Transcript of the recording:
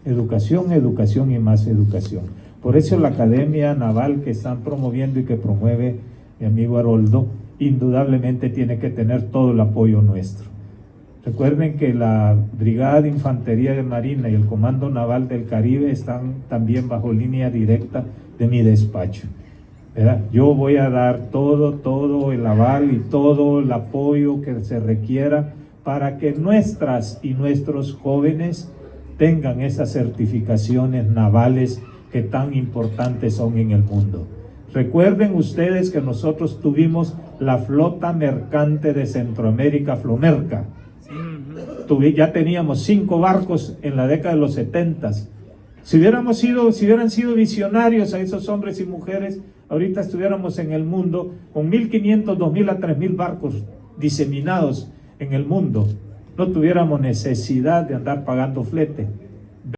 Educación, educación y más educación. Por eso la Academia Naval que están promoviendo y que promueve mi amigo Haroldo, indudablemente tiene que tener todo el apoyo nuestro. Recuerden que la Brigada de Infantería de Marina y el Comando Naval del Caribe están también bajo línea directa de mi despacho, ¿verdad? Yo voy a dar todo el aval y todo el apoyo que se requiera para que nuestras y nuestros jóvenes tengan esas certificaciones navales que tan importantes son en el mundo. Recuerden ustedes que nosotros tuvimos la flota mercante de Centroamérica, Flomerca. Ya teníamos 5 barcos en la década de los 70. Si hubieran sido visionarios a esos hombres y mujeres, ahorita estuviéramos en el mundo con 1.500, 2.000 a 3.000 barcos diseminados en el mundo. No tuviéramos necesidad de andar pagando flete.